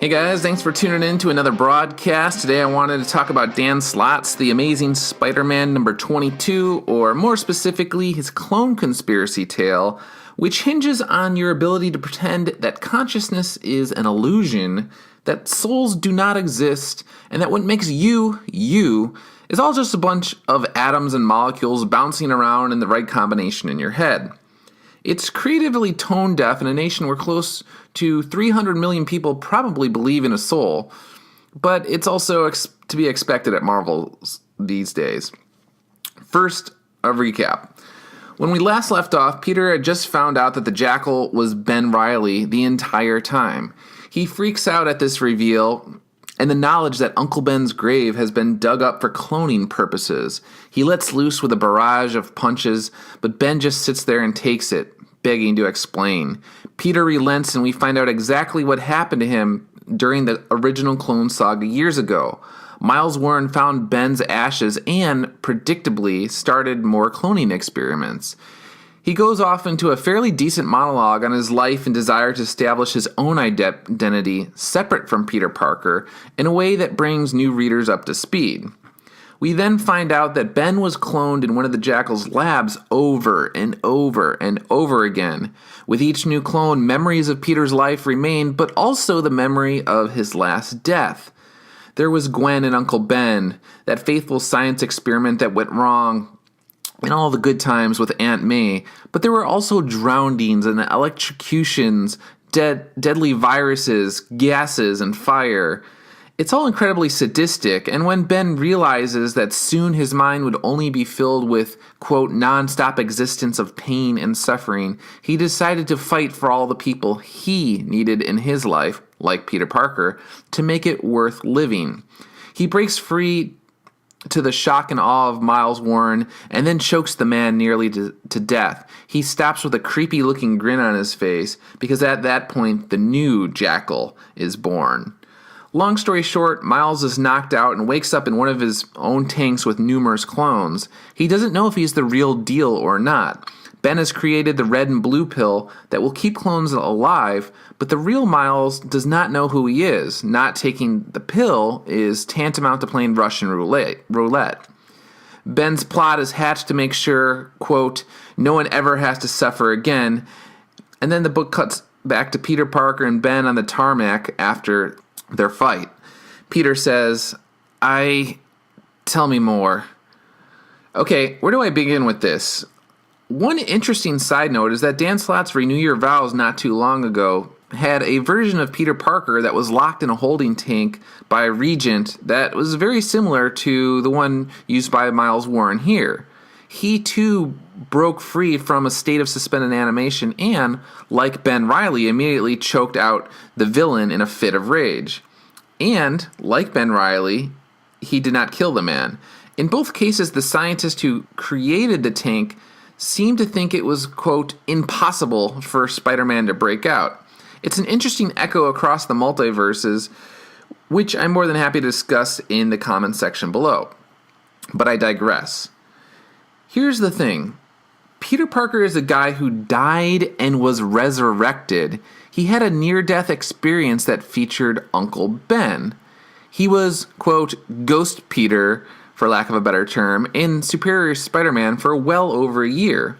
Hey guys, thanks for tuning in to another broadcast. Today I wanted to talk about Dan Slott's The Amazing Spider-Man number 22, or more specifically, his clone conspiracy tale, which hinges on your ability to pretend that consciousness is an illusion, that souls do not exist, and that what makes you, is all just a bunch of atoms and molecules bouncing around in the right combination in your head. It's creatively tone deaf in a nation where close to 300 million people probably believe in a soul, but it's also to be expected at Marvel these days. First, a recap. When we last left off, Peter had just found out that the Jackal was Ben Reilly the entire time. He freaks out at this reveal and the knowledge that Uncle Ben's grave has been dug up for cloning purposes. He lets loose with a barrage of punches, but Ben just sits there and takes it, begging to explain. Peter relents and we find out exactly what happened to him during the original Clone Saga years ago. Miles Warren found Ben's ashes and, predictably, started more cloning experiments. He goes off into a fairly decent monologue on his life and desire to establish his own identity separate from Peter Parker in a way that brings new readers up to speed. We then find out that Ben was cloned in one of the Jackal's labs over and over and over again. With each new clone, memories of Peter's life remain, but also the memory of his last death. There was Gwen and Uncle Ben, that faithful science experiment that went wrong, and all the good times with Aunt May, but there were also drownings and electrocutions, deadly viruses, gases, and fire. It's all incredibly sadistic, and when Ben realizes that soon his mind would only be filled with, quote, non-stop existence of pain and suffering, he decided to fight for all the people he needed in his life, like Peter Parker, to make it worth living. He breaks free to the shock and awe of Miles Warren, and then chokes the man nearly to death. He stops with a creepy-looking grin on his face, because at that point, the new Jackal is born. Long story short, Miles is knocked out and wakes up in one of his own tanks with numerous clones. He doesn't know if he's the real deal or not. Ben has created the red and blue pill that will keep clones alive, but the real Miles does not know who he is. Not taking the pill is tantamount to playing Russian roulette. Ben's plot is hatched to make sure, quote, no one ever has to suffer again, and then the book cuts back to Peter Parker and Ben on the tarmac after their fight. Peter says, tell me more. Okay, where do I begin with this? One interesting side note is that Dan Slott's Renew Your Vows not too long ago had a version of Peter Parker that was locked in a holding tank by a regent that was very similar to the one used by Miles Warren here. He too broke free from a state of suspended animation and, like Ben Reilly, immediately choked out the villain in a fit of rage. And, like Ben Reilly, he did not kill the man. In both cases, the scientist who created the tank seemed to think it was, quote, impossible for Spider-Man to break out. It's an interesting echo across the multiverses, which I'm more than happy to discuss in the comment section below. But I digress. Here's the thing. Peter Parker is a guy who died and was resurrected. He had a near-death experience that featured Uncle Ben. He was, quote, Ghost Peter, for lack of a better term, in Superior Spider-Man for well over a year.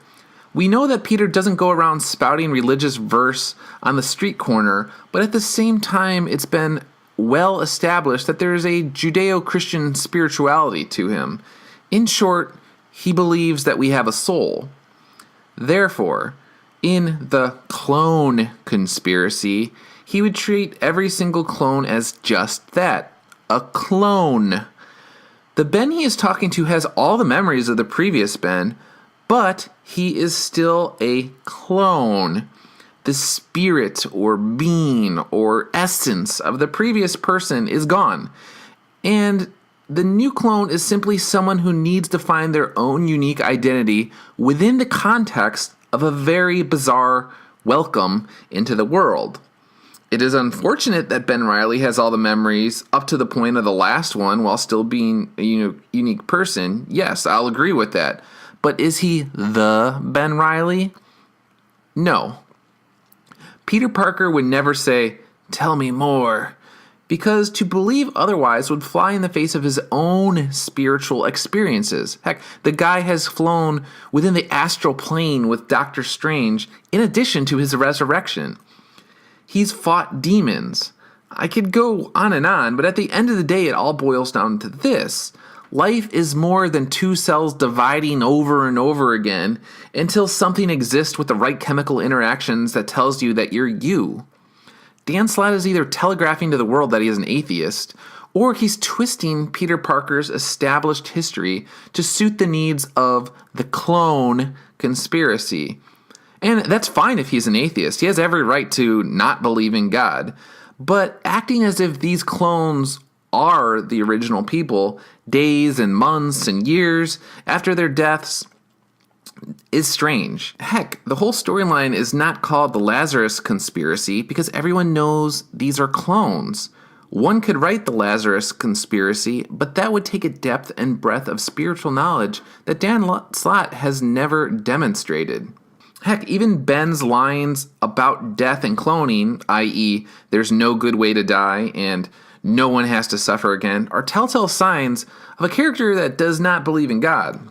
We know that Peter doesn't go around spouting religious verse on the street corner, but at the same time, it's been well established that there is a Judeo-Christian spirituality to him. In short, he believes that we have a soul. Therefore, in the clone conspiracy, he would treat every single clone as just that, a clone. The Ben he is talking to has all the memories of the previous Ben, but he is still a clone. The spirit or being or essence of the previous person is gone. And the new clone is simply someone who needs to find their own unique identity within the context of a very bizarre welcome into the world. It is unfortunate that Ben Reilly has all the memories up to the point of the last one while still being a unique person. Yes, I'll agree with that. But is he the Ben Reilly? No. Peter Parker would never say, "Tell me more," because to believe otherwise would fly in the face of his own spiritual experiences. Heck, the guy has flown within the astral plane with Doctor Strange in addition to his resurrection. He's fought demons. I could go on, but at the end of the day, it all boils down to this. Life is more than two cells dividing over and over again until something exists with the right chemical interactions that tells you that you're you. Dan Slott is either telegraphing to the world that he is an atheist, or he's twisting Peter Parker's established history to suit the needs of the clone conspiracy. And that's fine if he's an atheist. He has every right to not believe in God. But acting as if these clones are the original people, days and months and years after their deaths, is strange. Heck, the whole storyline is not called the Lazarus Conspiracy because everyone knows these are clones. One could write the Lazarus Conspiracy, but that would take a depth and breadth of spiritual knowledge that Dan Slott has never demonstrated. Heck, even Ben's lines about death and cloning, i.e., there's no good way to die and no one has to suffer again, are telltale signs of a character that does not believe in God.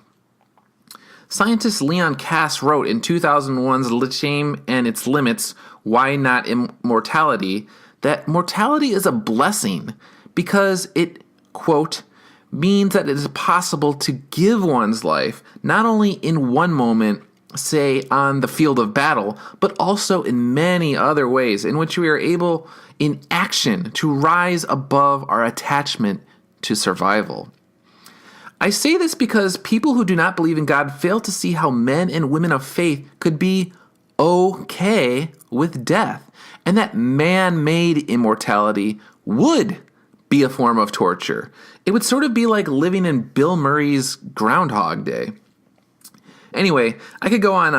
Scientist Leon Kass wrote in 2001's *The Shame and Its Limits, Why Not Immortality, that mortality is a blessing because it, quote, means that it is possible to give one's life not only in one moment, say on the field of battle, but also in many other ways in which we are able in action to rise above our attachment to survival. I say this because people who do not believe in God fail to see how men and women of faith could be okay with death, and that man-made immortality would be a form of torture. It would sort of be like living in Bill Murray's Groundhog Day. Anyway, I could go on,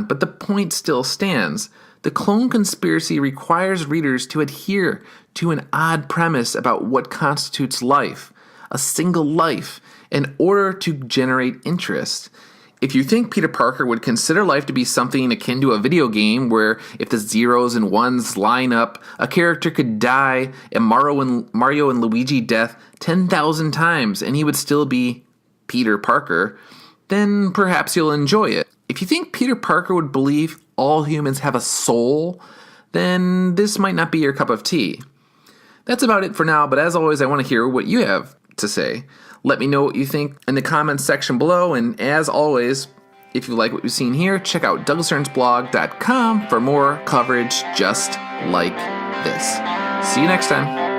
but the point still stands. The clone conspiracy requires readers to adhere to an odd premise about what constitutes life, a single life, in order to generate interest. If you think Peter Parker would consider life to be something akin to a video game where if the zeros and ones line up, a character could die a Mario and Luigi death 10,000 times and he would still be Peter Parker, then perhaps you'll enjoy it. If you think Peter Parker would believe all humans have a soul, then this might not be your cup of tea. That's about it for now, but as always, I want to hear what you have to say. Let me know what you think in the comments section below, and as always, if you like what you've seen here, check out douglassternsblog.com for more coverage just like this. See you next time.